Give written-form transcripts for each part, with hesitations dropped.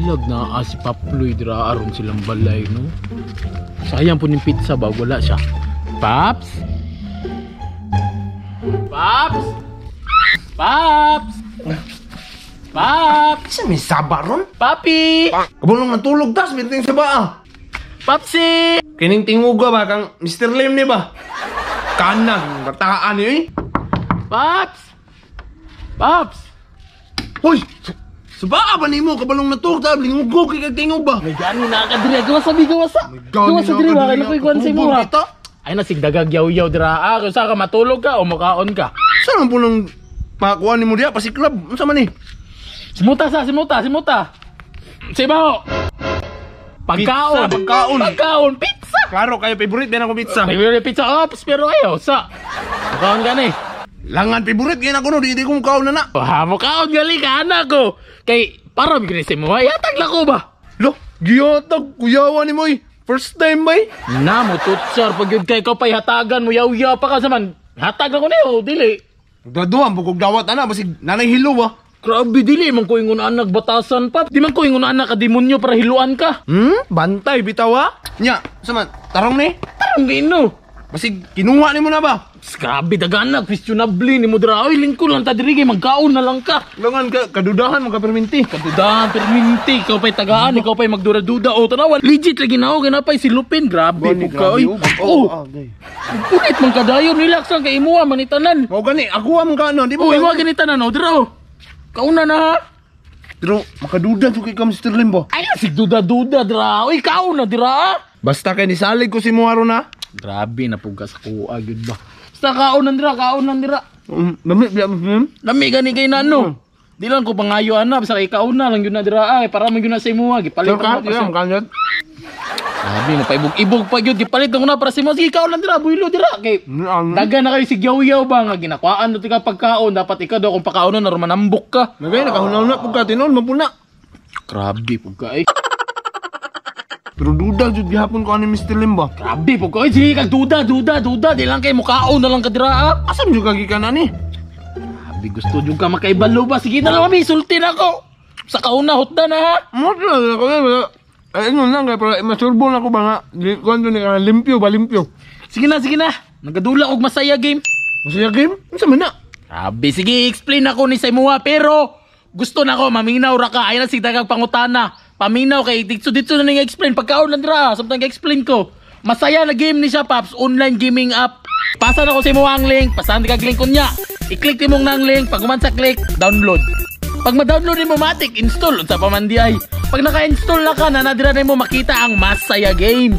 Ilag na si Paploy dira aron silang balay no. Sayang po yung pizza ba wala siya. Paps? Paps? Paps? Paps? Isa may sabaron? Papi? Kabulong ng tulog tas, binting sa ba Papsi? Kining tinguga ba kang Mr. Lim ni ba? Kanang, bataan niyo eh. Paps? Paps? Hoy! Sabaa ba ni mo? Kabalong na tulog tas, lingugog kay kagtingog ba? May gani na ka diri. Gawa sabi, gawa sa. Gawa sa diri ba? Kaya nakuikuan sa imo ha. Ay nasigdagag yaw-yaw dira. Kung saan ka matulog ka o makaon ka. Saan ang punong pakakuan ni mo diya? Pasiklab. Ano sa man eh? Simuta. Sibaho. Pagkaon. Pagkaon. Pizza. Klaro, kayo favorite din ako pizza. Favorite pizza. Oh, pero kayo. Sa. Makaon ka ni. Langan favorite. Kaya ako no. Di ko makaon na na. Makaon gali ka anak ko. Kay, para magkinisin mo. Yatag lang ko ba? Lo, giyatag. Kuyawa ni mo eh. First time ba eh? Na mo, tutsar. Pag yun kay ikaw pa'y hatagan mo. Yaw-yaw pa ka saman. Hatag lang ko niyo. Dili. Daduhan, bukog dawat na. Basig nanay hilo ba? Grabe, dili man ko ingon anak batasan pa. Di man ko ingon anak ka demonyo para hiluan ka. Bantay, bitawa? Nya, sama, tarong ni? Tarong gino. Basig, kinuha ni mo na ba? Grabe, daganak, questionable ni mo dira. Oy, lingkod lang tadirige, magkaon na lang ka. Langan ka, kadudahan, magka-perminti. Kadudahan, perminti. Ikaw pa'y tagaan, ikaw pa'y magdura-duda. O, tanawan, legit lagi na ako, ganapay silupin. Grabe, puka, oy. Punit man kadayon, relax lang kay imuha, manitanan. O gani, ako ang gano, di ba? O, imuha ganitanan, o, dira, o. Kauna na, ha? Pero, makaduda so kay ka, Mr. Limbo. Ay, sigduda-duda, dira. Oy, kauna, dira, ha? Basta kay nisalig ko si Muharo na. Grabe, napuga sa kuha, yun ba? Basta kaunan dira. Dami, Lami gani kay nano. Di lang ko pangayo ana, basta kay kauna lang yun na dira ay para man yun na sa imo, gipalit ka, ko pa. kanyot. Sabi na paibog-ibog pa yun, gipalit ko na para sa imo. Sige, kaunan dira, buhilo dira kay. Daga na kayo sigyaw-yaw ba nga ginakwaan do tika pagkaon, dapat ikaw daw kung pagkaon na manambok ka. Nagay nakahunaw na pugka tinon, mapuna. Grabe pugka ay. Pero duda jud gihapon ko ani Mr. Limbo. Grabe pugka ay, sige kag duda, di lang kay mukaon na lang ka dira. Asam jud kag gikan ani? Grabe gusto jud ka makaibalo ba? Sige na lang, sulti na ko. Sa kauna hotda na ha. Mo na ko na. Ay ano lang kay para masurbo na ko ba nga. Di kuno ni limpyo ba limpyo. Sige na. Nagadula og masaya game. Masaya game? Unsa man na? Grabe, sige explain ako ni sa imuha pero gusto na ko maminaw ra ka ay na sigdagag pangutana. Paminaw kay dito na nga explain pagkaon lang dira samtang ga-explain ko. Masaya na game ni siya Paps, online gaming app. Pasa na ko sa imo ang link, pasahan kag link kunya. I-click nimong nang link, pag human sa click, download. Pag ma-download nimo matik, install unsa pa man di ay. Pag naka-install na ka na dira nimo makita ang Masaya game.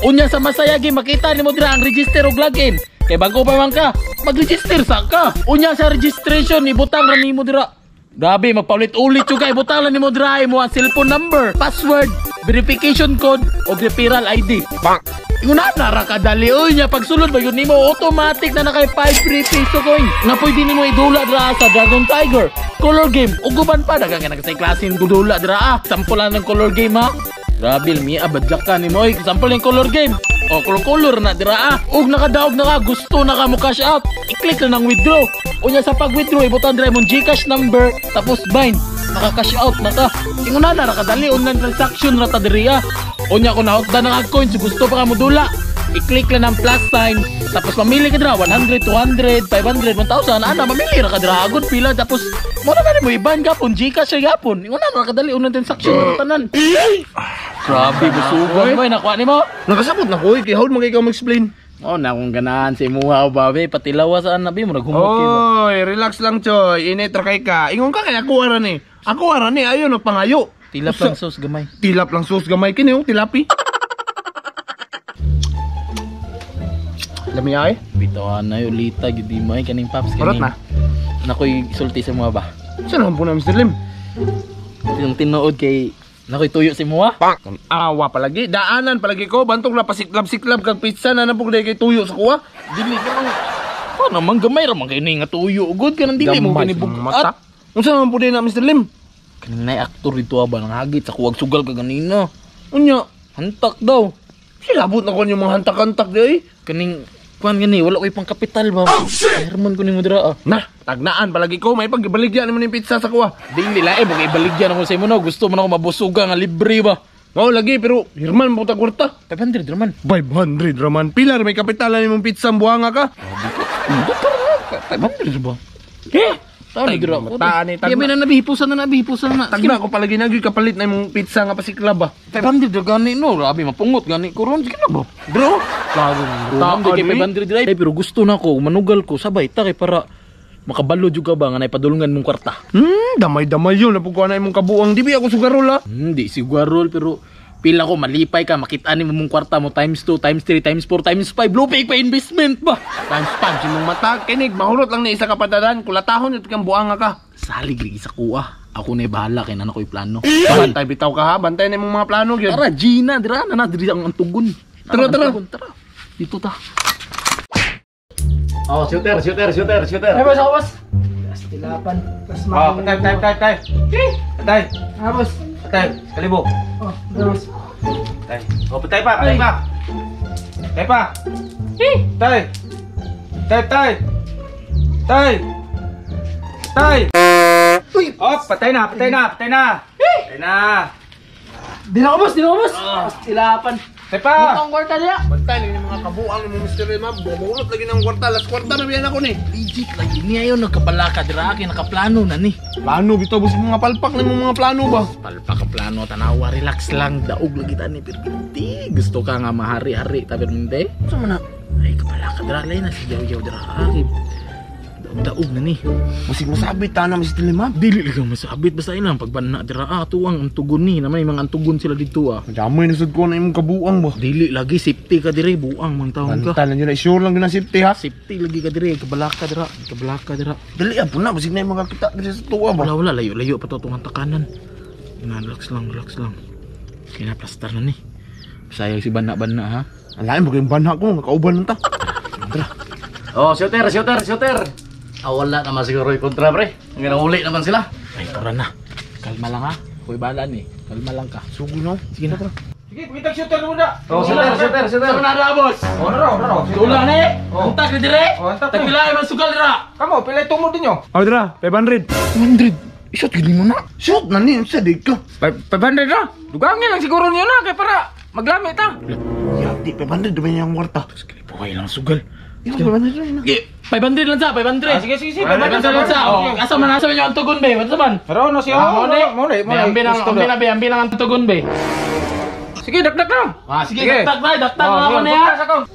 Unya sa Masaya game makita nimo dira ang register og login. Kay bago pa man ka, mag-register sa ka. Unya sa registration ibutang ra nimo dira. Grabe, magpaulit-ulit yung kay butalan ni mo dry mo ang cellphone number, password, verification code, o referral ID. Bang! Yung narakadali, oy niya, pagsulod ba yun ni mo, automatic na nakay 5 free piso coin. Nga pwede ni mo idula dra sa Dragon Tiger, color game, uguban pa, dagang ka nagsay klasin dudula dra sampulan ng color game ha. Grabe, mi abadyak ka ni mo, sample ng color game. O, color na dira ug nakadaog na ka, gusto na ka mo cash out. I-click na ng withdraw. Unya sa pag-withdraw, ibutan dira mong GCash number, tapos bind. Naka-cash out na ka. Ingon na nakadali, online transaction na ta diriya. Unya kung naotda ng coins, gusto pa ka mo dula. I-click lang ng plus sign, tapos mamili ka dira 100, 200, 500, 1,000. Ana, mamili ra ka dira agad pila, tapos muna na mo iban gapon, GCash ay gapon. Ingon na nakadali, online transaction na tanan. Grabe, busugon mo, nakuha ni mo. Nakasabot na ko, kay haud mo kay ikaw mag-explain. Oh, na kung ganahan si Muha o babe, pati lawa saan na mo, naghumok mo. Oy, relax lang choy, init ra kay ka. Ingon ka kay ako ara ni. Ako ara ni, ayo nagpangayo. Tilap lang sos gamay. Tilap lang sos gamay kini yung tilapi. Lami ay? Bitawan na yung lita, yun di mo ay kaning Paps. Marot na. Nakoy sulti si Muha ba? Saan naman po na Mr. Lim? Yung tinuod kay nakoy tuyo si Muha. Awa palagi, daanan palagi ko, bantog na pasiklab-siklab kag pizza na napog kay tuyo sa kuha. Dili ka lang. Paano man gamay ramang kayo nga tuyo. Good ka nang dili mo kinibugat. Unsa naman po din na Mr. Lim? Kaning na aktor dito ba nang hagit sa kuwag sugal ka ganina. Unya, Hantak daw. silabot na ko yung mga hantak-hantak di ay. Kaning kuan gani, wala ko'y pang kapital ba? Herman ko ni mo dira. Nah, tagnaan palagi ko may pagbaligyan naman yung pizza sa kuha. Dili lae, bugay baligyan ako sa imo no. Gusto man ako mabusuga nga libre ba? Oo lagi pero Herman mo ta kwarta. 500 raman. 500 raman. Pilar may kapitalan imong pizza buhanga ka. 500 ba? Tao na dira ko. Mataan eh, Di may na nabihipusan na. Tagna ko palagi nagi kapalit na imong pizza nga pasikla ba. 500 ra gani no, grabe mapungot gani ko ron sige na ba? Bro, Tao kay 500 dira. Pero gusto na ko, manugal ko sabay ta kay para makabalo juga ba nga naipadulungan mong kwarta. damay-damay yun. Napugkuha na imong kabuang. Di ba ako sugarol ha? Hindi sigurol pero pila ko malipay ka makita ni mong kwarta mo times 2, times 3, times 4, times 5 lupig pa investment ba? Times 5, sinong mata. Kinig, mahurot lang ni isa kapatadan. Kulatahon ito kang buhanga ka. Salig lagi sa kuha. Ako na bahala kay nana ko'y plano. Bantay bitaw ka ha. Bantay na imong mga plano yun. Tara, Gina, dira na diri ang tugon. Tara. Tara. Dito ta. Oh, shooter. Ay, boss, ako, boss. Tilapan. Mas Oh, patay. Patay. Ah, boss. Patay. Kalibo. Oh, boss. Patay. Oh, patay pa. Patay pa. Patay. Oh, patay na. Di na ako, boss. Tilapan. Patay pa. Ang kwarta niya. Bantay ni mga kabuang ni mga Mr. Emma. Mahurot lagi ng kwarta. Last kwarta na biyan ako ni. Legit lagi niya yun nagkabalaka dira kay nakaplano na ni. Plano bitaw bus mga palpak ni mga plano ba? Palpa ka plano tanawa relax lang daog lagi tani pero hindi gusto ka nga mahari-hari tapi hindi. Sa man na ay kabalaka dira lay na si yaw dira akib. Daog na ni. Musik masabit ta na Mr. Emma. Dili lang masabit basta ilang pagbana dira tuwang ang tugon ni naman yung mga antugon sila dito Jamoy nasud ko na imong kabuang ba? Dili lagi safety ka dire buang mang taon ka. Bantalan yun na sure lang yun na safety ha. Safety lagi ka dire kabalaka dira. Dali po na. Musik na yung mga kita dito sa tuwa ba? Wala layo pa to tungan takanan. Na relax lang. Kaya plastar na ni. Sayang si bana ha. Alain mo kayong banha ko. Nakauban na ta. Oh, shooter. Wala naman siguro yung kontra, pre. Uli naman sila. Ay, tara na. Kalma lang ha. Kuy bala ni. Kalma lang ka. Sugo no. Sige na. Sige, pakitag shooter muna. Oh, shooter. Sa na boss. Oh, naro. Tula ni. Untak ni dire. Oh, untak ni. Tagpilay man sugal dira. Kamu, pilay tumod din nyo. Oh, dira. 500. 100. Isot gini mo na. Shoot na ni. Sa di ka. 500 na. Dugangin lang siguro nyo na, kaya para maglamit ta. Di 500 ba yung kwarta? Okay lang sugal. Yung 500 rin na. 500 lang sa, 500. Sige. 500 lang sa. Oh, asa man yung antugon be? Ano man? Pero ano siya? Muna. Ambil ang antugon be. Sige, dakdak na. Sige, daktak na ako niya.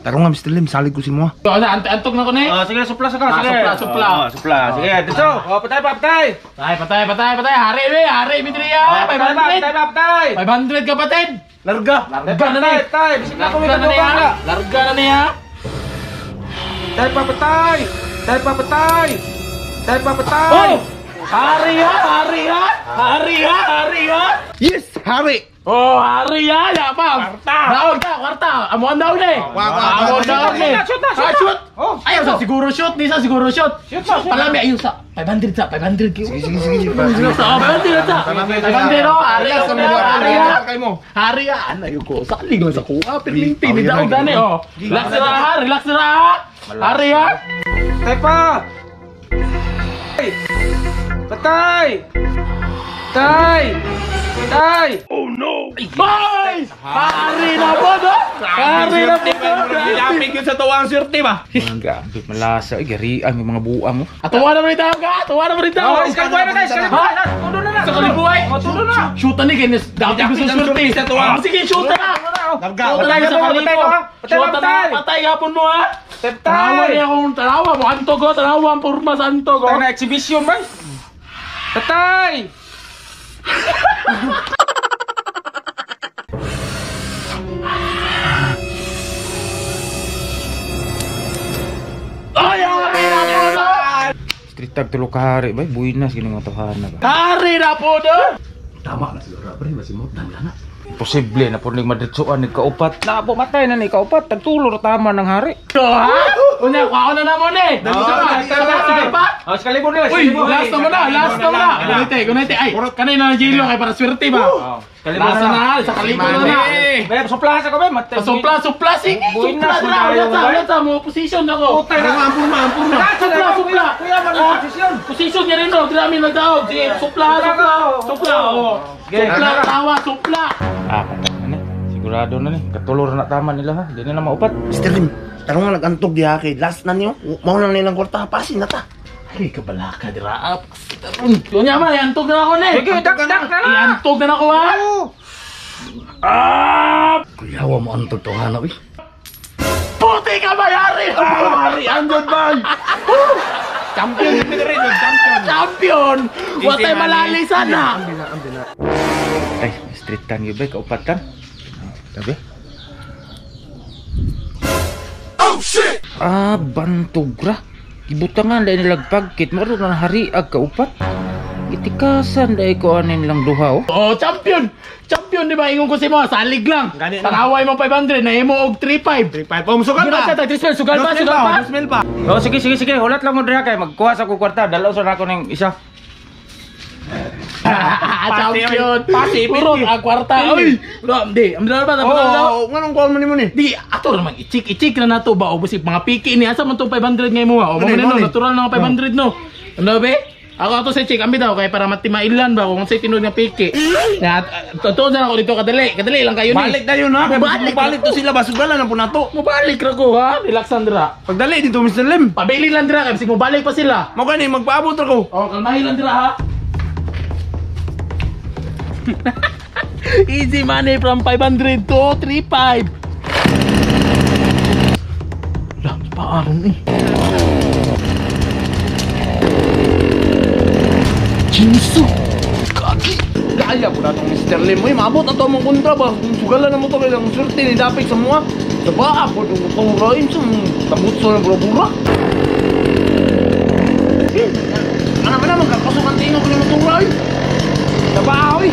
Taro nga Mr. Lim. Salig ko si mo ha. Antok na ko ni. Sige, supla ka. Sige. Supla. Supla. Sige, dito. Oh, patay. Patay. Hari Midriya. 500. 500 kapatid. Larga na ni. Tay. Bisik na kami Larga na niya. Tay papatay. Oh! Hari ha. Yes! Hari! Oh, hari ha. Ya, pa. Kwarta. Amuan daw ni. Amuan daw ni. Shoot. Oh, Ayaw sa siguro shoot. Ni sa siguro shoot. Palami ayaw sa 500 sa 500. Sige. 500 sa. 500 no. Hari ha. Hari ha. Anayo ko. Salig lang sa kuha. Pirlimpi. Ni daw gani. Oh. Relax na ha. Hari ha. tay pa. Patay. Oh no! Ay! Hari na po no? Hari na po no? Yapig yun sa tuwang swerte ba? Grabe, malasa. Ay, garian yung mga buang mo. Tuwa na mo rin tao ka! Oh, iskal buhay na tayo. Tulo na. Sa kalibuhay! Tulo na. Shoot na ni Kenneth. Dati gusto swerte. Sige, shoot na! Patay gapon mo ha! Tanawa niya akong tanawa mo. Antog tanawa ang purma sa antog. Tayo na exhibition ba? Patay! Ay, hari na po no! Street tag tulo ka hari ba? Buinas ginang matuhan na ba? Hari na po no! Tama na siguro. Pre, masih mo. Tanda na. posible na po ning madritsuan ni kaupat. Na po matay na ni kaupat, tagtulor tama ng hari. Ha? Unya, ako na naman eh. Sugar pa? Oh, sekali mo nila. Uy, last na mo na. Gunite. Ay, kanina na Jilo kay para swerte ba? Lasa na, sa kalipo na. Beb, suplahan sa ko, beb. Supla, sige. Buinas, Supla sa mo, position ako. Mampur na. Supla. Kuya, man ang posisyon. Position niya rin, no? Drami ng daog. Sige, supla. Supla. Ah, ano? Sigurado na ni. Katulor na tama nila ha. Di na maupat. Mr. Lim, tarong nga nag-antog di aki. Last na niyo. Mao na nilang kwarta. Pasin na ta. Ay, kabalaka, diraap. Yun niya man, iantog na ako na eh. Sige, dak na. Iantog na ako ha. Kuyawa mo ang tutuhan eh. Puti ka bayari! Andod ba? Champion ni Peter Red, Champion! Watay malali sana! Ay, streetan yun ba? Kaupatan. Sabi? Oh, shit! Ah, bantugra. Ibutangan dahil nilagpagkit. Maroon na hari ag kaupat. Itikasan dahil ko anin lang duha oh. Oh, champion! Champion, di ba? Ingon ko si mo, salig lang. Gani na. Tanaway mo 500, nahimo og 3.5. 3-5 po, sugal Gina pa. siya, tag-3 sugal pa? Smell pa. Oh, sige. Hulat lang mo dira kay magkuha sa ko kwarta. Dalaw sa ako ng isa. Champion! Pasi, Puro ang kwarta. Uy! Di, amdala ba? Oo, nganong call mo ni mo ni? Di, ato naman, ichik na nato ba? O busik, mga piki ni, asa man itong 500 ngayon mo ha? O Ano, mga no, ano? natural na mga 500 no. Ano ba? Ako ato sa chik, ambi daw, kaya para matimailan ba kung sa'y tinod nga piki. Totoo na ako dito, kadali lang kayo ni. Balik na yun ha. Balik to sila ba? Sugalan na po na to. Mabalik ra ko ha, relax Sandra. Pagdali dito, Mr. Lim. Pabili lang dira, kasi mabalik pa sila. Mo gani, magpaabot ako. O, kalmahin lang dira ha. Easy money from 500 to 3.5. Lah, paaron eh. Jinsu! Kaki! Kaya po na itong Mr. Lim. Uy, maabot na to mong kontra ba? Kung sugalan na mo to kaya ang swerte ni Dapik sa mga. Diba ako itong pangurain sa tabutso ng bura-bura. Ano ba naman, kakasukan tingin ko ni Maturay. Diba, oy?